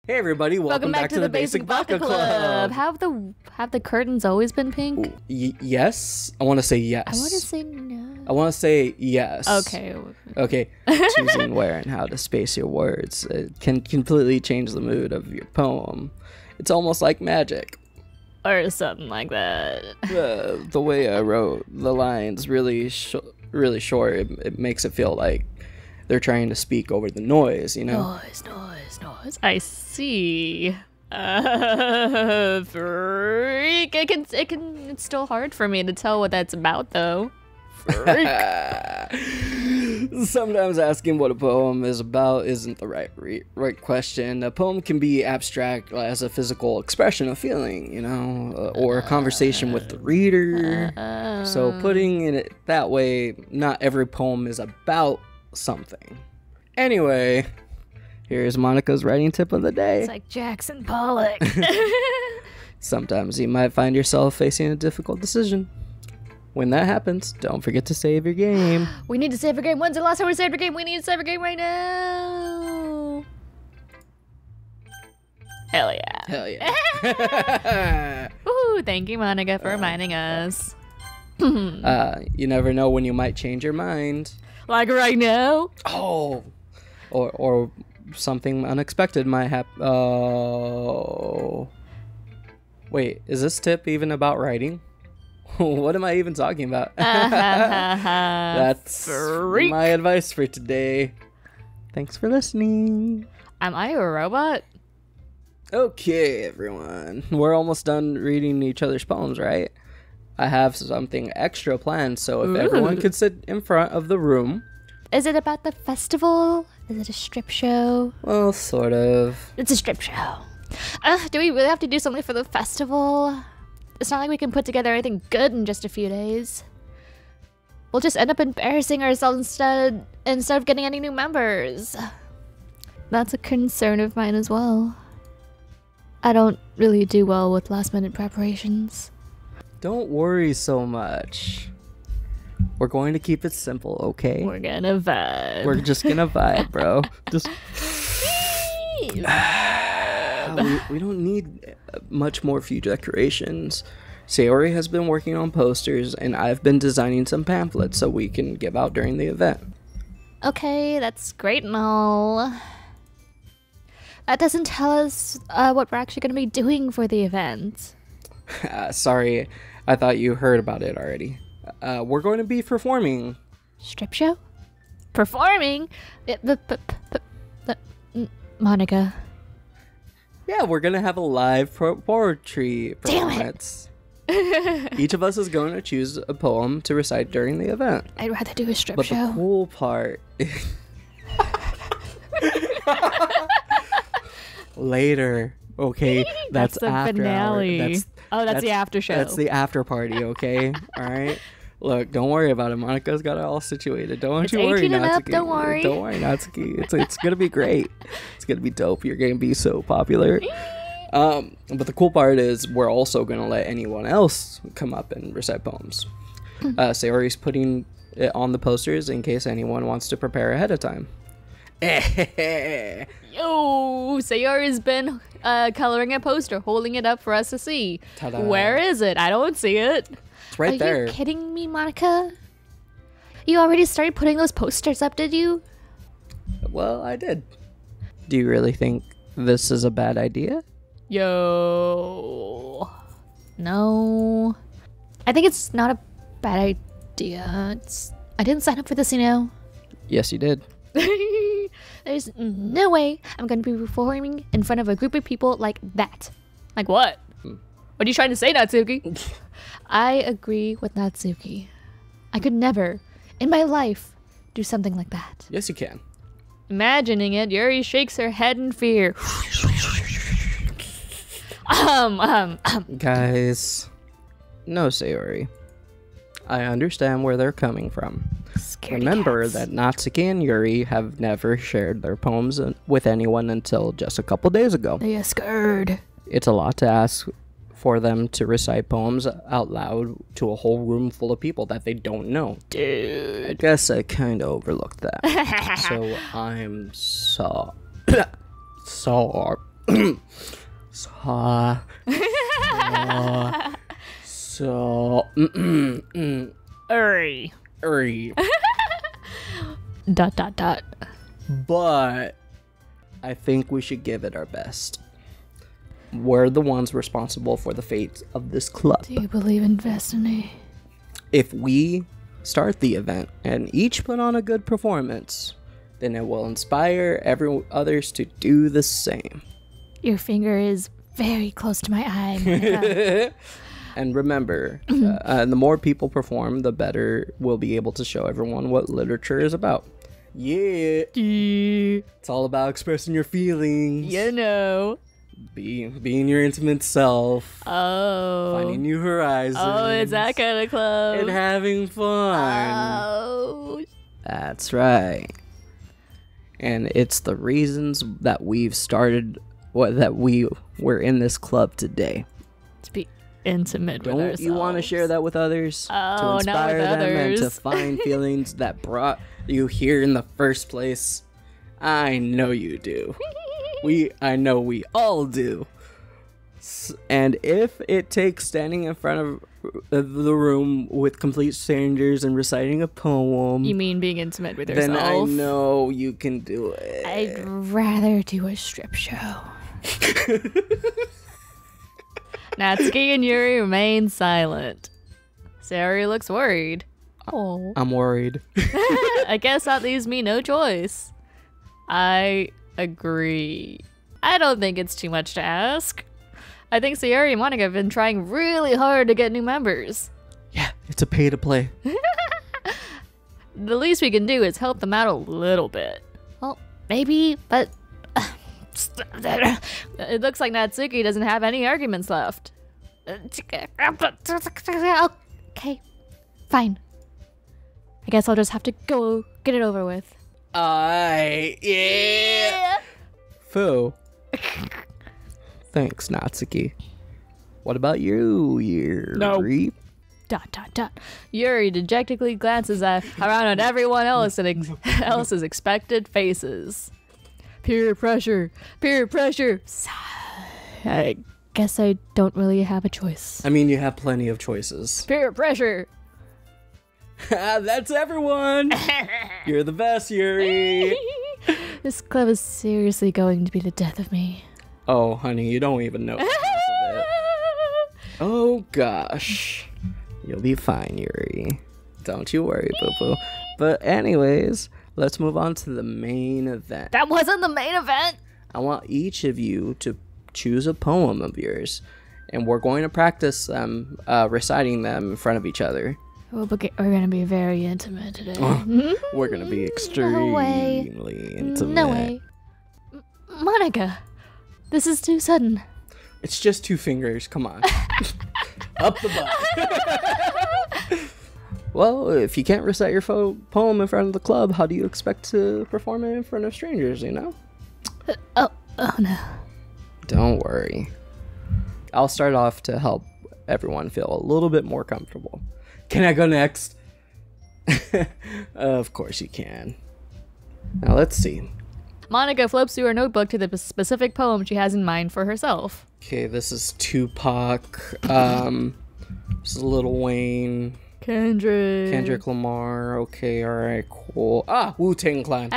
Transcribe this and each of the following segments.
Hey everybody, welcome back to the Basic Vodka Club. Have the curtains always been pink? Yes? I want to say yes. I want to say no. I want to say yes. Okay. Choosing where and how to space your words can completely change the mood of your poem. It's almost like magic. Or something like that. The way I wrote the lines really short, it makes it feel like they're trying to speak over the noise, you know? Noise. I see. Freak. It's still hard for me to tell what that's about, though. Freak. Sometimes asking what a poem is about isn't the right question. A poem can be abstract as a physical expression of feeling, you know, or a conversation with the reader. So putting it that way, not every poem is about something. Anyway, here's Monica's writing tip of the day. It's like Jackson Pollock. Sometimes you might find yourself facing a difficult decision. When that happens, don't forget to save your game. We need to save our game. When's the last time we saved our game? We need to save our game right now. Hell yeah. Woohoo, thank you, Monica, for reminding us. You never know when you might change your mind. Like right now? Oh. Or something unexpected might happen. Oh. Wait, is this tip even about writing? What am I even talking about? That's Freak. My advice for today. Thanks for listening. Am I a robot? Okay, everyone. We're almost done reading each other's poems, right? I have something extra planned, so if everyone could sit in front of the room. Is it about the festival? Is it a strip show? Well, sort of. It's a strip show. Do we really have to do something for the festival? It's not like we can put together anything good in just a few days. We'll just end up embarrassing ourselves instead of getting any new members. That's a concern of mine as well. I don't really do well with last-minute preparations. Don't worry so much. We're going to keep it simple, okay? We're gonna vibe. We're just gonna vibe, bro. Just we don't need much more few decorations. Sayori has been working on posters, and I've been designing some pamphlets so we can give out during the event. Okay, that's great and all. That doesn't tell us what we're actually gonna be doing for the event. Sorry, I thought you heard about it already. We're going to be performing. Strip show? Performing? Monica. Yeah, we're going to have a live poetry performance. Damn it! Each of us is going to choose a poem to recite during the event. I'd rather do a strip but show. But the cool part... Later, okay? That's the after finale. That's the after show. That's the after party, okay? All right? Look, don't worry about it. Monica's got it all situated. Don't you worry, 18 and up, Natsuki. don't worry. Don't worry, Natsuki. It's going to be great. It's going to be dope. You're going to be so popular. But the cool part is we're also going to let anyone else come up and recite poems. Sayori's putting it on the posters in case anyone wants to prepare ahead of time. Yo, Sayori's been coloring a poster, holding it up for us to see. Ta-da. Where is it? I don't see it. It's right there. Are you kidding me, Monica? You already started putting those posters up, did you? Well, I did. Do you really think this is a bad idea? Yo. No. I think it's not a bad idea. I didn't sign up for this, you know. Yes, you did. There's no way I'm going to be performing in front of a group of people like that. Like what? What are you trying to say, Natsuki? I agree with Natsuki. I could never, in my life, do something like that. Yes, you can. Imagining it, Yuri shakes her head in fear. Guys, no, Sayori. I understand where they're coming from. Scaredy Remember cats. that Natsuki and Yuri have never shared their poems with anyone until just a couple days ago. They are scared. It's a lot to ask for them to recite poems out loud to a whole room full of people that they don't know. Dude. I guess I kind of overlooked that. So I'm sorry. So, Uri. Dot. But I think we should give it our best. We're the ones responsible for the fate of this club. Do you believe in destiny? If we start the event and each put on a good performance, then it will inspire others to do the same. Your finger is very close to my eye, Monica. And remember, the more people perform, the better we'll be able to show everyone what literature is about. Yeah. It's all about expressing your feelings. You know. Being your intimate self. Oh. Finding new horizons. Oh, it's that kind of club. And having fun. Oh. That's right. And it's the reasons that we've started, that we were in this club today. To be intimate with ourselves. Don't you want to share that with others? Oh, to inspire not with them others. and to find feelings that brought you here in the first place? I know you do. I know we all do. And if it takes standing in front of the room with complete strangers and reciting a poem, You mean being intimate with yourself? then I know you can do it. I'd rather do a strip show. Natsuki and Yuri remain silent. Sayori looks worried. Oh. I'm worried. I guess that leaves me no choice. I agree. I don't think it's too much to ask. I think Sayori and Monica have been trying really hard to get new members. Yeah, it's a pay to play. The least we can do is help them out a little bit. Well, maybe, but it looks like Natsuki doesn't have any arguments left. Okay, fine. I guess I'll just have to go get it over with. Yeah. Fu. Thanks, Natsuki. What about you, Yuri? No. Yuri dejectedly glances around at everyone else and else's expected faces. Peer pressure. I guess I don't really have a choice. I mean, you have plenty of choices. Peer pressure. That's everyone. You're the best, Yuri. This club is seriously going to be the death of me. Oh, honey, you don't even know half of it. Oh, gosh. You'll be fine, Yuri. Don't you worry, boo-boo. But anyways, let's move on to the main event. That wasn't the main event. I want each of you to choose a poem of yours, and we're going to practice them, reciting them in front of each other. We're gonna be very intimate today. We're gonna be extremely intimate. No way. Monica, this is too sudden. It's just 2 fingers, come on. Up the butt. Well, if you can't recite your poem in front of the club, how do you expect to perform it in front of strangers, you know? Oh no. Don't worry. I'll start off to help everyone feel a little bit more comfortable. Can I go next? Of course you can. Now let's see. Monica flips through her notebook to the specific poem she has in mind for herself. Okay, this is Tupac. This is Lil Wayne. Kendrick Lamar. Okay, alright, cool. Wu-Tang Clan.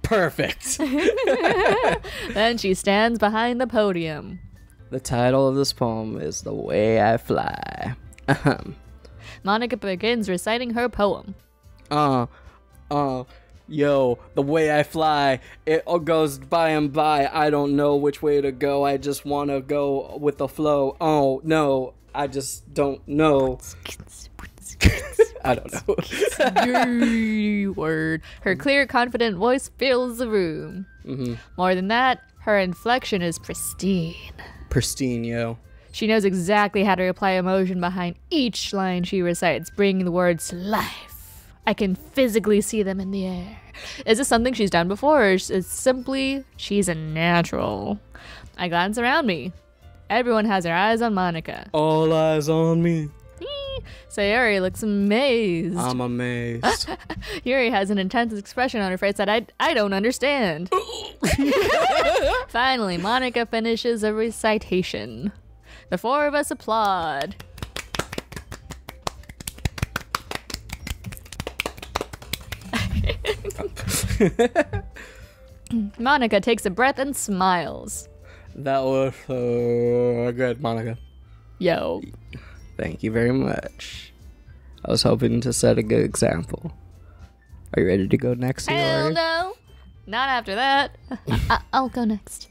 Perfect. Then she stands behind the podium. The title of this poem is The Way I Fly. Monica begins reciting her poem. Yo, the way I fly, it all goes by and by. I don't know which way to go. I just want to go with the flow. Oh, no, I just don't know. I don't know. Word. Her clear, confident voice fills the room. Mm-hmm. More than that, her inflection is pristine. Pristine, yo. She knows exactly how to apply emotion behind each line she recites, bringing the words to life. I can physically see them in the air. Is this something she's done before, or is it simply she's a natural? I glance around me. Everyone has their eyes on Monica. All eyes on me. Sayori looks amazed. I'm amazed. Yuri has an intense expression on her face that I don't understand. Finally, Monica finishes a recitation. The four of us applaud. Monica takes a breath and smiles. That was good, Monica. Yo. Thank you very much. I was hoping to set a good example. Are you ready to go next, Hell Sayori? no. Not after that. I'll go next.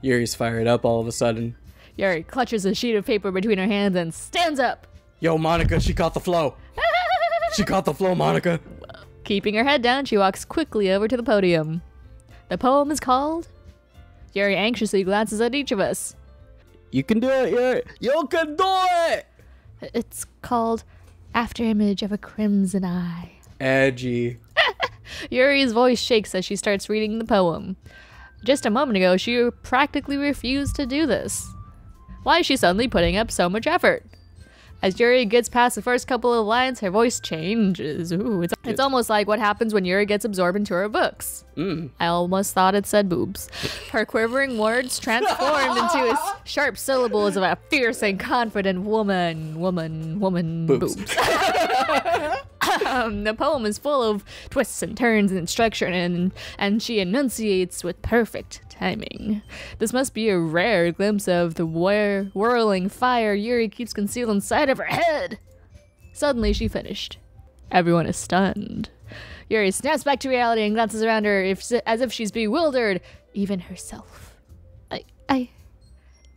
Yuri's fired up all of a sudden. Yuri clutches a sheet of paper between her hands and stands up. Yo, Monica, she caught the flow. She caught the flow, Monica. Keeping her head down, she walks quickly over to the podium. The poem is called... Yuri anxiously glances at each of us. You can do it, Yuri. You can do it! It's called Afterimage of a Crimson Eye. Edgy. Yuri's voice shakes as she starts reading the poem. Just a moment ago, she practically refused to do this. Why is she suddenly putting up so much effort? As Yuri gets past the first couple of lines, her voice changes. Ooh, it's almost like what happens when Yuri gets absorbed into her books. I almost thought it said boobs. Her quivering words transformed into sharp syllables of a fierce and confident woman, boobs. The poem is full of twists and turns and structure, and she enunciates with perfect timing. This must be a rare glimpse of the whirling fire Yuri keeps concealed inside of her head. Suddenly she finished. Everyone is stunned. Yuri snaps back to reality and glances around her as if she's bewildered, even herself.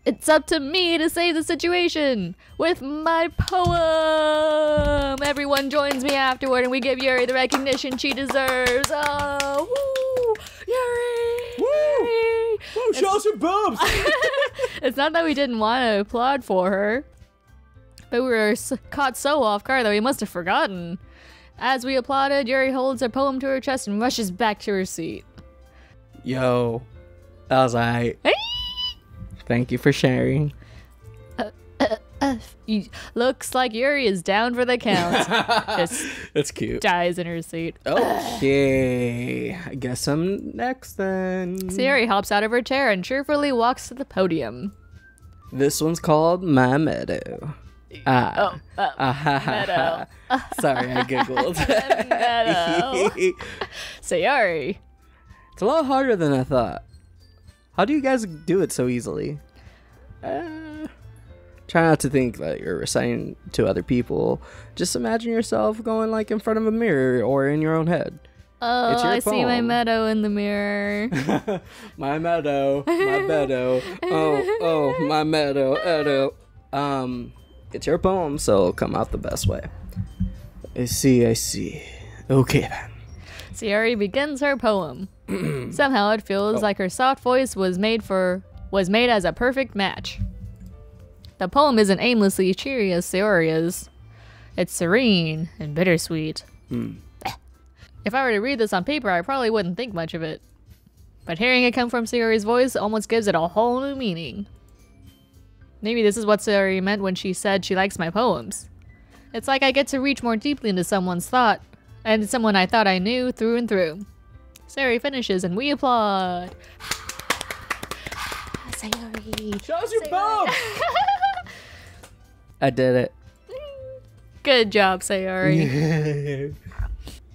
It's up to me to save the situation with my poem. Everyone joins me afterward and we give Yuri the recognition she deserves. Oh, woo! Yuri! Woo! Woo, show us your boobs! It's not that we didn't want to applaud for her, but we were caught so off guard that we must have forgotten. As we applauded, Yuri holds her poem to her chest and rushes back to her seat. Yo, that was alright. Thank you for sharing. Looks like Yuri is down for the count. Just That's cute. dies in her seat. Okay, I guess I'm next then. So Yuri hops out of her chair and cheerfully walks to the podium. This one's called My Meadow. Meadow. Sorry, I giggled. Meadow. Sayori. It's a lot harder than I thought. How do you guys do it so easily? Try not to think that you're reciting to other people. Just imagine yourself going like in front of a mirror or in your own head. Oh, It's your I see my poem. meadow in the mirror. My meadow, my meadow. Oh, my meadow. It's your poem, so it'll come out the best way. I see. Okay then. Sayori begins her poem. Somehow it feels like her soft voice was made as a perfect match. The poem isn't aimlessly cheery as Sayori is. It's serene and bittersweet. If I were to read this on paper, I probably wouldn't think much of it. But hearing it come from Sayori's voice almost gives it a whole new meaning. Maybe this is what Sayori meant when she said she likes my poems. It's like I get to reach more deeply into someone's thought, and someone I thought I knew through and through. Sayori finishes and we applaud. Sayori. Show us your poem! I did it. Good job, Sayori.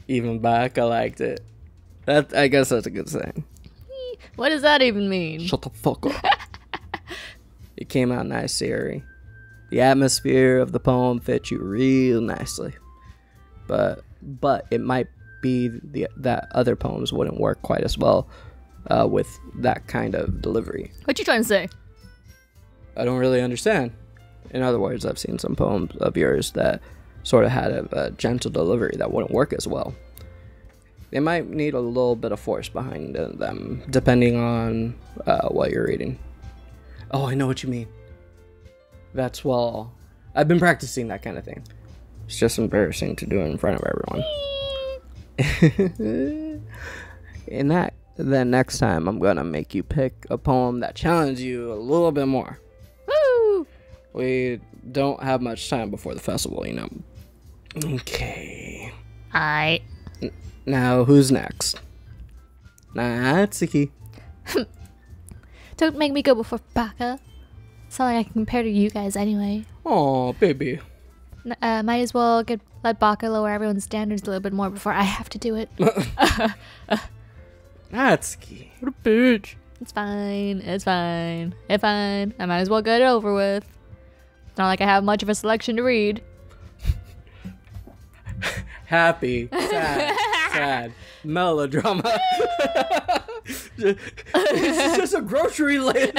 Even back, I liked it. I guess that's a good thing. What does that even mean? Shut the fuck up. It came out nice, Sayori. The atmosphere of the poem fit you real nicely. But it might be that other poems wouldn't work quite as well with that kind of delivery. What you trying to say? I don't really understand. In other words, I've seen some poems of yours that sort of had a gentle delivery that wouldn't work as well. They might need a little bit of force behind them, depending on what you're reading. Oh, I know what you mean. I've been practicing that kind of thing. It's just embarrassing to do it in front of everyone. Then next time I'm gonna make you pick a poem that challenges you a little bit more. Woo! We don't have much time before the festival, you know. Okay. Now, who's next? Natsuki. Don't make me go before Baka. It's not like I can compare to you guys anyway. Oh, baby. Might as well let Baka lower everyone's standards a little bit more before I have to do it. Natsuki. What a bitch. It's fine. It's fine. It's fine. I might as well get it over with. It's not like I have much of a selection to read. Happy, sad, melodrama. It's just a grocery list.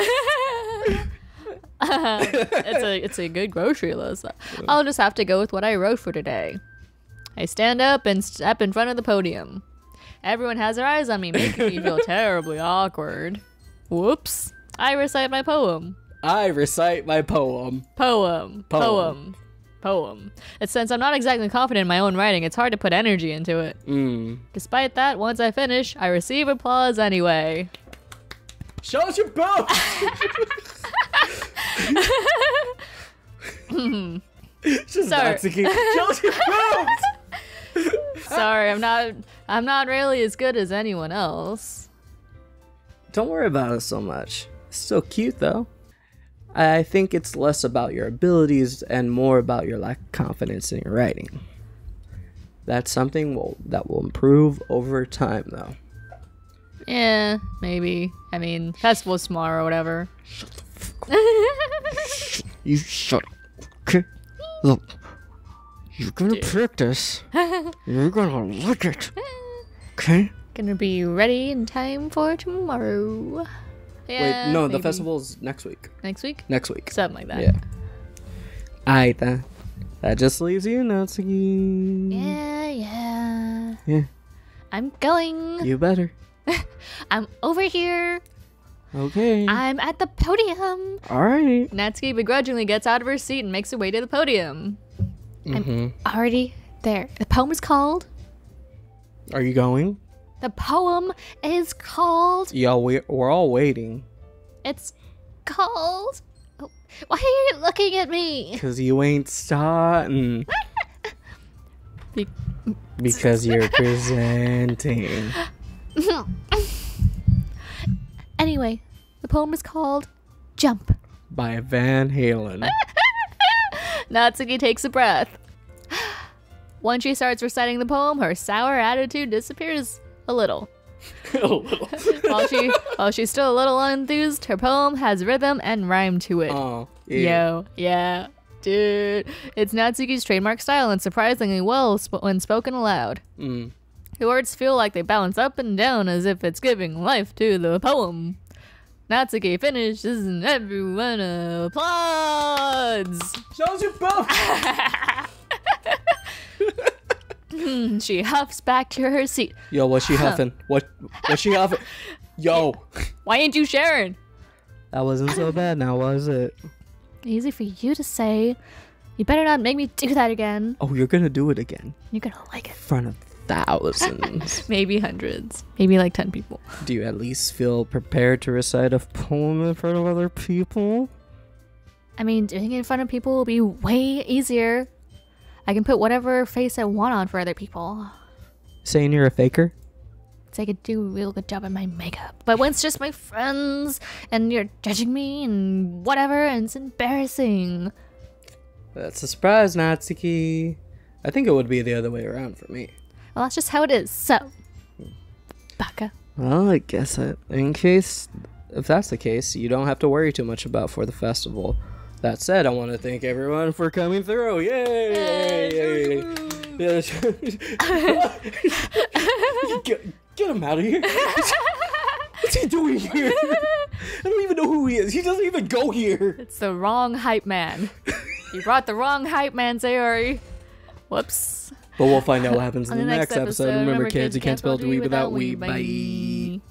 It's a good grocery list. I'll just have to go with what I wrote for today. I stand up and step in front of the podium. Everyone has their eyes on me, making me feel terribly awkward. Whoops. I recite my poem. Poem. It's since I'm not exactly confident in my own writing, it's hard to put energy into it. Despite that, once I finish, I receive applause anyway. Show us your boobs! Sorry. Show us your boobs! Sorry, I'm not really as good as anyone else. Don't worry about it so much. It's still cute though. I think it's less about your abilities and more about your lack of confidence in your writing. That's something that will improve over time though. Yeah, maybe. I mean, festival's tomorrow or whatever. Shut the fuck up. You shut up. Okay? Look. You're gonna practice. You're gonna like it. Okay? Gonna be ready in time for tomorrow. Yeah, wait, no, maybe. The festival's next week. Next week? Next week. Something like that. Yeah. Alright then. That just leaves you, Natsuki. Yeah. I'm going. You better. I'm over here. Okay. I'm at the podium. Alright. Natsuki begrudgingly gets out of her seat and makes her way to the podium. I'm already there. The poem is called... Are you going? The poem is called... Yo, we're all waiting. It's called... Oh, why are you looking at me? Because you ain't starting. Because you're presenting. Anyway, the poem is called Jump. By Van Halen. Natsuki takes a breath. Once she starts reciting the poem, her sour attitude disappears a little. While she's still a little unenthused, her poem has rhythm and rhyme to it. Oh, yeah. Yeah, dude. It's Natsuki's trademark style and surprisingly well when spoken aloud. The words feel like they bounce up and down as if it's giving life to the poem. Natsuki finishes and everyone applauds. Shows your boobs. She huffs back to her seat. Yo, what's she huffing? What's she huffing? Yo. Why ain't you sharing? That wasn't so bad now, was it? Easy for you to say. You better not make me do that again. Oh, you're gonna do it again. You're gonna like it. In front of thousands. Maybe hundreds. Maybe like 10 people. Do you at least feel prepared to recite a poem in front of other people? I mean, doing it in front of people will be way easier. I can put whatever face I want on for other people. Saying you're a faker? So I could do a real good job at my makeup. But when it's just my friends and you're judging me and whatever, and it's embarrassing. That's a surprise, Natsuki. I think it would be the other way around for me. Well, that's just how it is. So, Baka. Well, I guess if that's the case, you don't have to worry too much about for the festival. That said, I want to thank everyone for coming through. Yay! Get him out of here. What's he doing here? I don't even know who he is. He doesn't even go here. It's the wrong hype man. You brought the wrong hype man, Sayori. Whoops. But we'll find out what happens in the next episode. Remember, kids, you can't spell we without we. Bye.